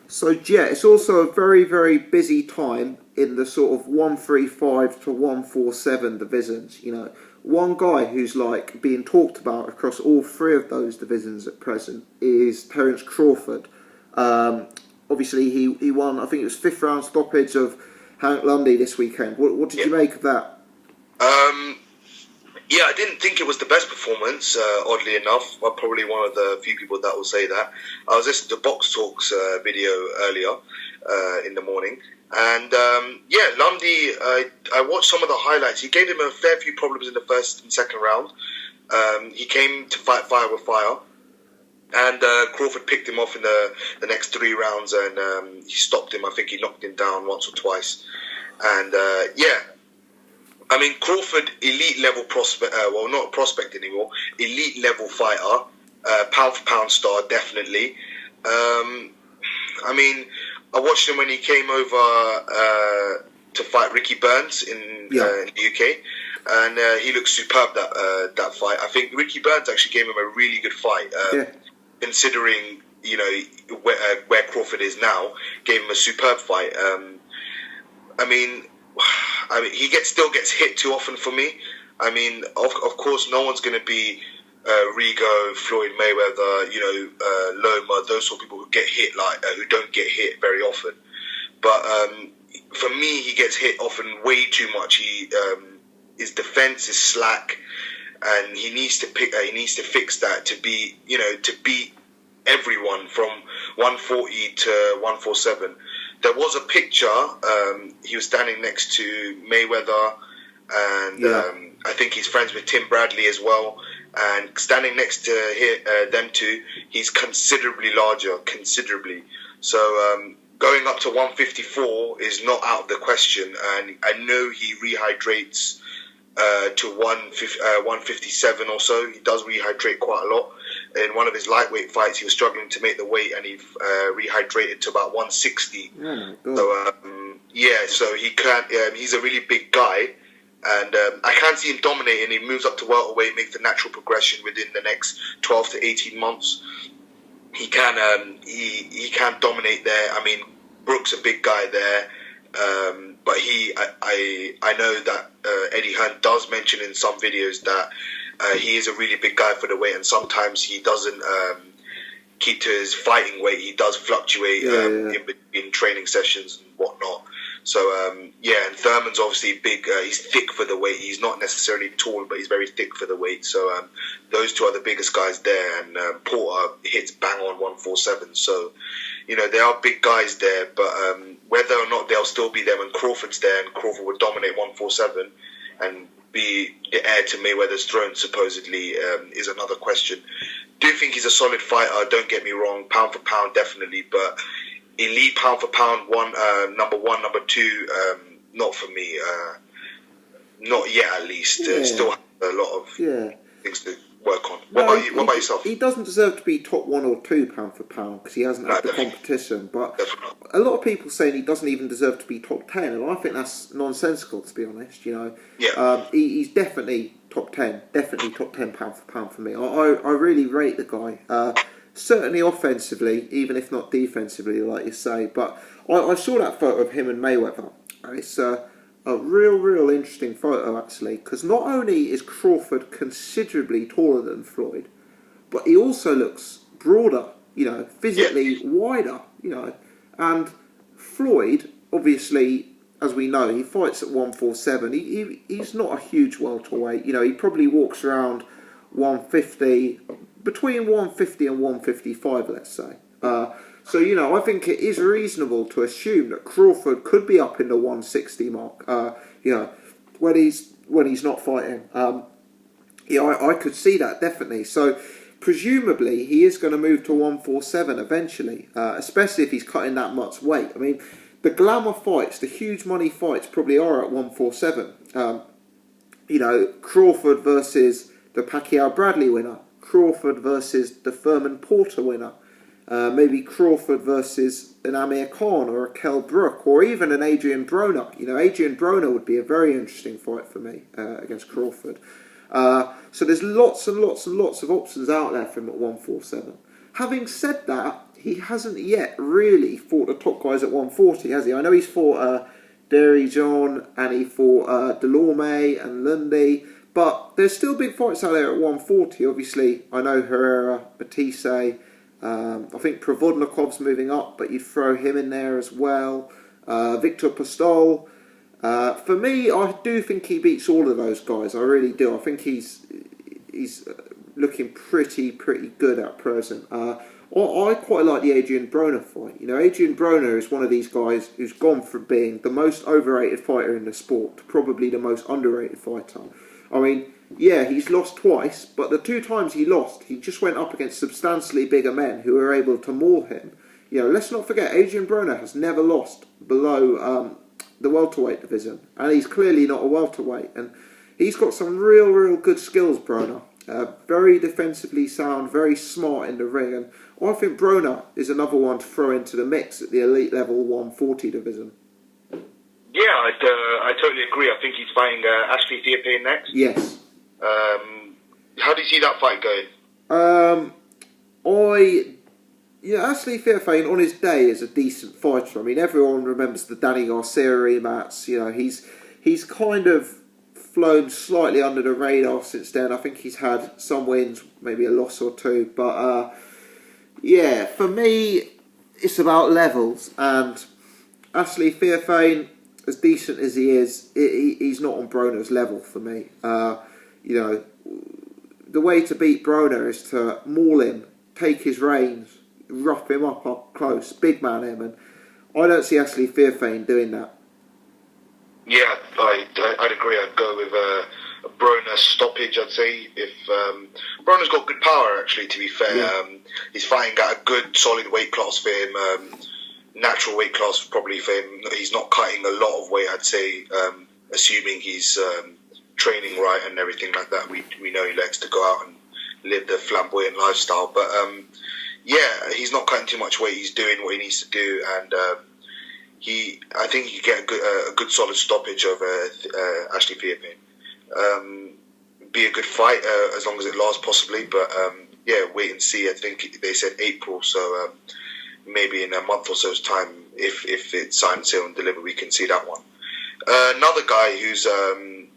So yeah, it's also a very, very busy time in the sort of 135 to 147 divisions. One guy who's like being talked about across all three of those divisions at present is Terence Crawford. Obviously, he won. I think it was fifth round stoppage of Hank Lundy this weekend. What did you make of that? Yeah, I didn't think it was the best performance, oddly enough. I'm probably one of the few people that will say that. I was listening to Box Talk's video earlier in the morning. And, Lundy, I watched some of the highlights. He gave him a fair few problems in the first and second round. He came to fight fire with fire. And Crawford picked him off in the next 3 rounds, and he stopped him. I think he knocked him down once or twice. And, I mean, Crawford, elite level prospect, well, not prospect anymore, elite level fighter, pound for pound star, definitely. I mean, I watched him when he came over to fight Ricky Burns in the UK, and he looked superb that fight. I think Ricky Burns actually gave him a really good fight, considering where Crawford is now. Gave him a superb fight. I mean, he still gets hit too often for me. I mean, of course, no one's going to be Rigo, Floyd Mayweather, Loma, those sort of people who get hit who don't get hit very often. But for me, he gets hit often way too much. His defense is slack, and he needs to fix that to beat everyone from 140 to 147. There was a picture. He was standing next to Mayweather, and I think he's friends with Tim Bradley as well. And standing next to them two, he's considerably larger, So going up to 154 is not out of the question. And I know he rehydrates to 157 or so. He does rehydrate quite a lot. In one of his lightweight fights, he was struggling to make the weight, and he rehydrated to about 160. So he can. He's a really big guy, and I can see him dominating. He moves up to welterweight, makes the natural progression within the next 12 to 18 months. He can. He can dominate there. I mean, Brook's a big guy there, but I know that Eddie Hearn does mention in some videos that. He is a really big guy for the weight, and sometimes he doesn't keep to his fighting weight. He does fluctuate in between training sessions and whatnot. So, and Thurman's obviously big. He's thick for the weight. He's not necessarily tall, but he's very thick for the weight. So those two are the biggest guys there, and Porter hits bang on 147. So, they are big guys there, but whether or not they'll still be there when Crawford's there, and Crawford would dominate 147 and be the heir to Mayweather's throne, supposedly, is another question. Do think he's a solid fighter, don't get me wrong, pound for pound, definitely, but elite pound for pound, number one, number two, not for me, not yet at least. Still have a lot of things to work on. What about yourself? He doesn't deserve to be top 1 or 2 pound for pound because he hasn't had the competition, but a lot of people saying he doesn't even deserve to be top 10, and I think that's nonsensical, to be honest. He's definitely top 10, pound for pound for me. I really rate the guy, certainly offensively, even if not defensively, like you say. But I saw that photo of him and Mayweather. It's a real interesting photo, actually, because not only is Crawford considerably taller than Floyd, but he also looks broader, physically wider, and Floyd, obviously, as we know, he fights at 147. He's not a huge welterweight, he probably walks around 150, between 150 and 155, let's say. So, I think it is reasonable to assume that Crawford could be up in the 160 mark, when he's not fighting. I could see that, definitely. So, presumably, he is going to move to 147 eventually, especially if he's cutting that much weight. I mean, the glamour fights, the huge money fights probably are at 147. Crawford versus the Pacquiao-Bradley winner, Crawford versus the Thurman-Porter winner, maybe Crawford versus an Amir Khan or a Kell Brook, or even an Adrien Broner. Adrien Broner would be a very interesting fight for me against Crawford. So there's lots and lots and lots of options out there for him at 147. Having said that, he hasn't yet really fought the top guys at 140, has he? I know he's fought Derry John and he fought Delorme and Lundy, but there's still big fights out there at 140. Obviously, I know Herrera, Batiste, I think Provodnikov's moving up, but you'd throw him in there as well. Victor Postol. For me, I do think he beats all of those guys. I really do. I think he's looking pretty good at present. I quite like the Adrien Broner fight. You know, Adrien Broner is one of these guys who's gone from being the most overrated fighter in the sport to probably the most underrated fighter. I mean, yeah, he's lost twice, but the 2 times he lost, he just went up against substantially bigger men who were able to maul him. You know, let's not forget, Adrien Broner has never lost below the welterweight division, and he's clearly not a welterweight, and he's got some real good skills, Broner. Very defensively sound, very smart in the ring, and I think Broner is another one to throw into the mix at the elite level 140 division. Yeah, I totally agree. I think he's fighting Ashley Theophane next. Yes. How do you see that fight going? Ashley Theophane on his day is a decent fighter. I mean, everyone remembers the Danny Garcia rematch. You know, he's kind of flown slightly under the radar since then. I think he's had some wins, maybe a loss or two. But, for me, it's about levels. And Ashley Theophane, as decent as he is, he's not on Broner's level for me. The way to beat Broner is to maul him, take his reins, rough him up close, big man him. And I don't see Ashley Theophane doing that. Yeah, I'd agree. I'd go with a Broner stoppage, I'd say. If Broner's got good power, actually, to be fair. Yeah. He's fighting at a good, solid weight class for him. Natural weight class, probably, for him. He's not cutting a lot of weight, I'd say, assuming he's training right and everything like that. We know he likes to go out and live the flamboyant lifestyle. But, he's not cutting too much weight. He's doing what he needs to do, and I think he can get a good solid stoppage over Ashley Theophane. Be a good fight as long as it lasts, possibly. But wait and see. I think they said April, so maybe in a month or so's time, if it's signed, seal, and delivered, we can see that one. Another guy who's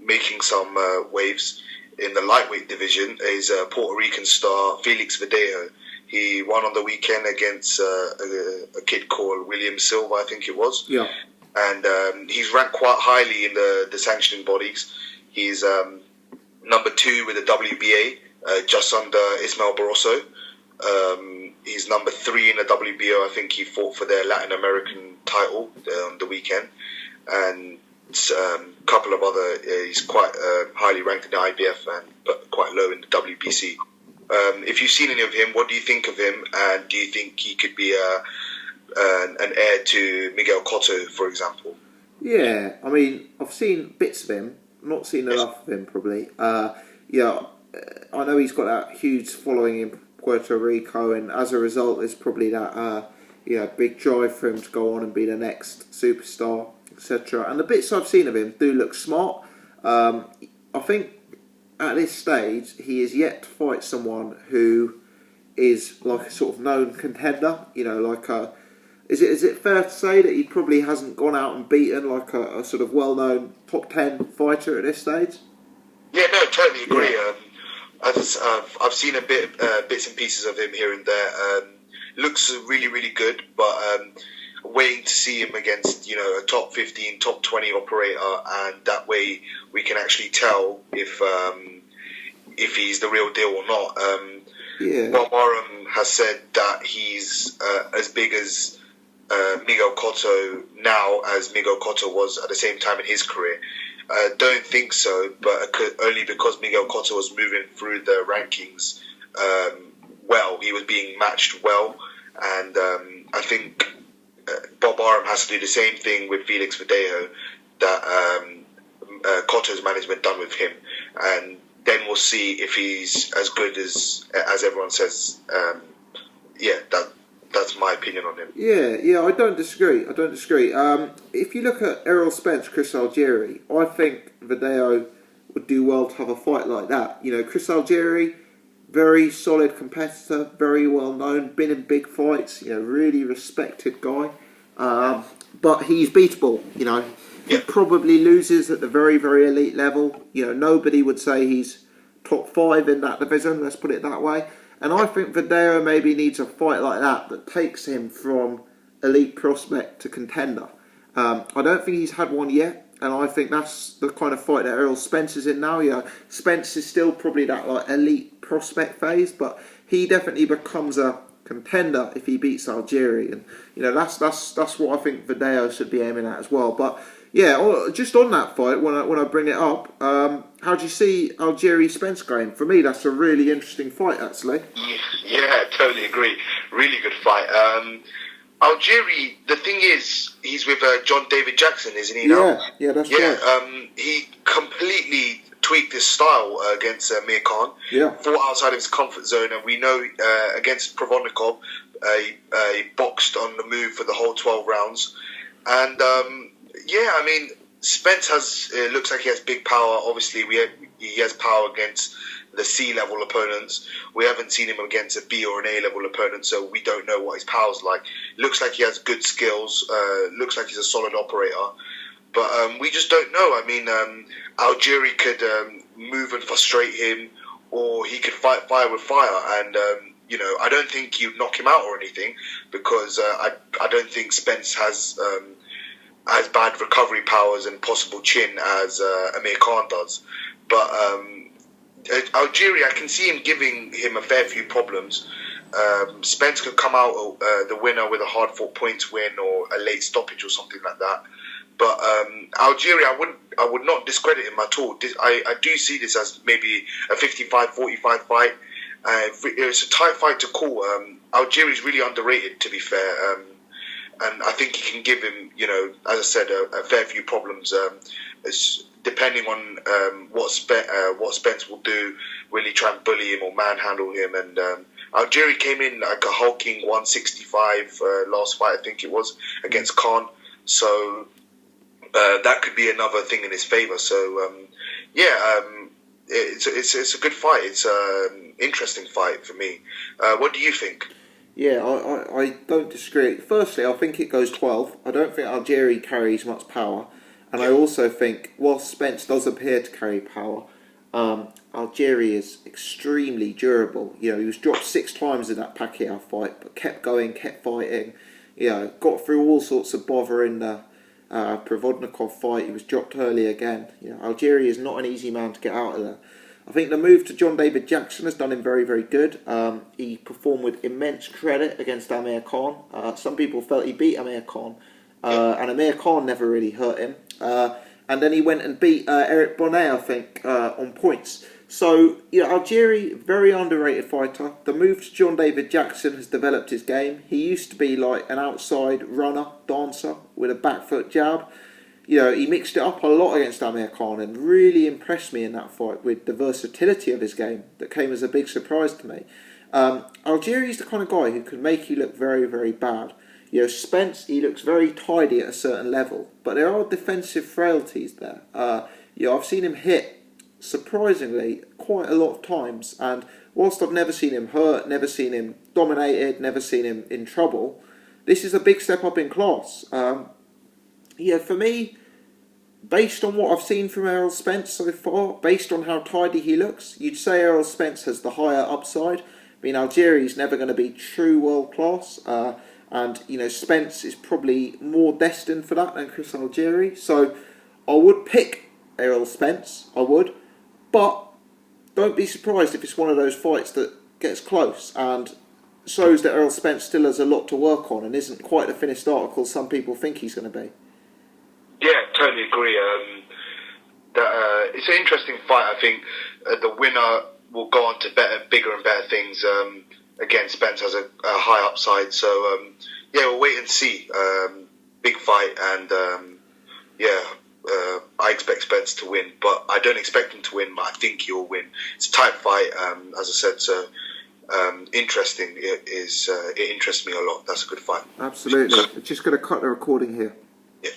making some waves in the lightweight division is Puerto Rican star Felix Verdejo. He won on the weekend against a kid called William Silva, I think it was. Yeah. And he's ranked quite highly in the sanctioning bodies. He's number 2 with the WBA, just under Ismael Barroso. He's number 3 in the WBO. I think he fought for their Latin American title on the weekend. And a couple of other, he's quite highly ranked in the IBF, but quite low in the WBC. If you've seen any of him, what do you think of him? And do you think he could be an heir to Miguel Cotto, for example? Yeah, I mean, I've seen bits of him. Not seen enough of him, probably. I know he's got that huge following in Puerto Rico, and as a result, there's probably that big drive for him to go on and be the next superstar, etc. And the bits I've seen of him do look smart. I think at this stage, he is yet to fight someone who is like a sort of known contender. You know, like is it fair to say that he probably hasn't gone out and beaten like a sort of well-known top 10 fighter at this stage? Yeah, no, totally agree. Yeah. I've seen a bits and pieces of him here and there. Looks really good, but waiting to see him against a top 15, top 20 operator, and that way we can actually tell if he's the real deal or not. Bob Arum has said that he's as big as Miguel Cotto now as Miguel Cotto was at the same time in his career. Don't think so, but only because Miguel Cotto was moving through the rankings well. He was being matched well, and I think Bob Arum has to do the same thing with Felix Verdejo that Cotto's management done with him, and then we'll see if he's as good as everyone says. That's my opinion on him. Yeah, I don't disagree. If you look at Errol Spence, Chris Algieri, I think Verdejo would do well to have a fight like that. You know, Chris Algieri, very solid competitor, very well known, been in big fights, really respected guy. But he's beatable, He probably loses at the very, very elite level. Nobody would say he's top 5 in that division, let's put it that way. And I think Verdeo maybe needs a fight like that takes him from elite prospect to contender. I don't think he's had one yet, and I think that's the kind of fight that Errol Spence is in now. Spence is still probably that elite prospect phase, but he definitely becomes a contender if he beats Algieri, and that's what I think Verdeo should be aiming at as well. But yeah, just on that fight, when I bring it up, how do you see Algieri Spence going? For me, that's a really interesting fight, actually. Yeah, totally agree. Really good fight. Algieri, the thing is, he's with John David Jackson, isn't he now? Yeah, that's right. He completely tweaked his style against Mir Khan. Yeah. Fought outside of his comfort zone, and we know against Provodnikov, he boxed on the move for the whole 12 rounds. And Spence looks like he has big power. Obviously, he has power against the C-level opponents. We haven't seen him against a B or an A-level opponent, so we don't know what his power's like. Looks like he has good skills. Looks like he's a solid operator. But we just don't know. Algieri could move and frustrate him, or he could fight fire with fire. And, I don't think he'd knock him out or anything, because I don't think Spence has bad recovery powers and possible chin as Amir Khan does. But Algieri, I can see him giving him a fair few problems. Spence could come out the winner with a hard-fought points win or a late stoppage or something like that. But Algieri, I would not discredit him at all. I do see this as maybe a 55-45 fight. It's a tight fight to call. Algieri is really underrated, to be fair. And I think he can give him, as I said, a fair few problems. Depending on what Spence will do, will he try and bully him or manhandle him? And Algieri came in like a hulking 165 last fight, I think it was, against Khan. So that could be another thing in his favour. So it's a good fight. It's an interesting fight for me. What do you think? Yeah, I don't disagree. Firstly, I think it goes 12. I don't think Algieri carries much power. And I also think, whilst Spence does appear to carry power, Algieri is extremely durable. He was dropped 6 times in that Pacquiao fight, but kept going, kept fighting. Got through all sorts of bother in the Provodnikov fight. He was dropped early again. Algieri is not an easy man to get out of there. I think the move to John David Jackson has done him very, very good. He performed with immense credit against Amir Khan. Some people felt he beat Amir Khan, and Amir Khan never really hurt him. And then he went and beat Adrien Broner, I think, on points. So, Algieri, very underrated fighter. The move to John David Jackson has developed his game. He used to be like an outside runner, dancer, with a back foot jab. He mixed it up a lot against Amir Khan and really impressed me in that fight with the versatility of his game that came as a big surprise to me. Algieri's the kind of guy who can make you look very, very bad. Spence, he looks very tidy at a certain level, but there are defensive frailties there. I've seen him hit, surprisingly, quite a lot of times, and whilst I've never seen him hurt, never seen him dominated, never seen him in trouble, this is a big step up in class. For me, based on what I've seen from Errol Spence so far, based on how tidy he looks, you'd say Errol Spence has the higher upside. Algieri's never going to be true world class, and Spence is probably more destined for that than Chris Algieri. So I would pick Errol Spence, I would, but don't be surprised if it's one of those fights that gets close and shows that Errol Spence still has a lot to work on and isn't quite the finished article some people think he's going to be. Yeah, totally agree. It's an interesting fight. I think the winner will go on to bigger and better things. Again, Spence has a high upside, so we'll wait and see. Big fight, and I expect Spence to win, but I don't expect him to win, but I think he'll win. It's a tight fight, as I said, so interesting. It interests me a lot. That's a good fight. Absolutely. Just going to cut the recording here. Yeah.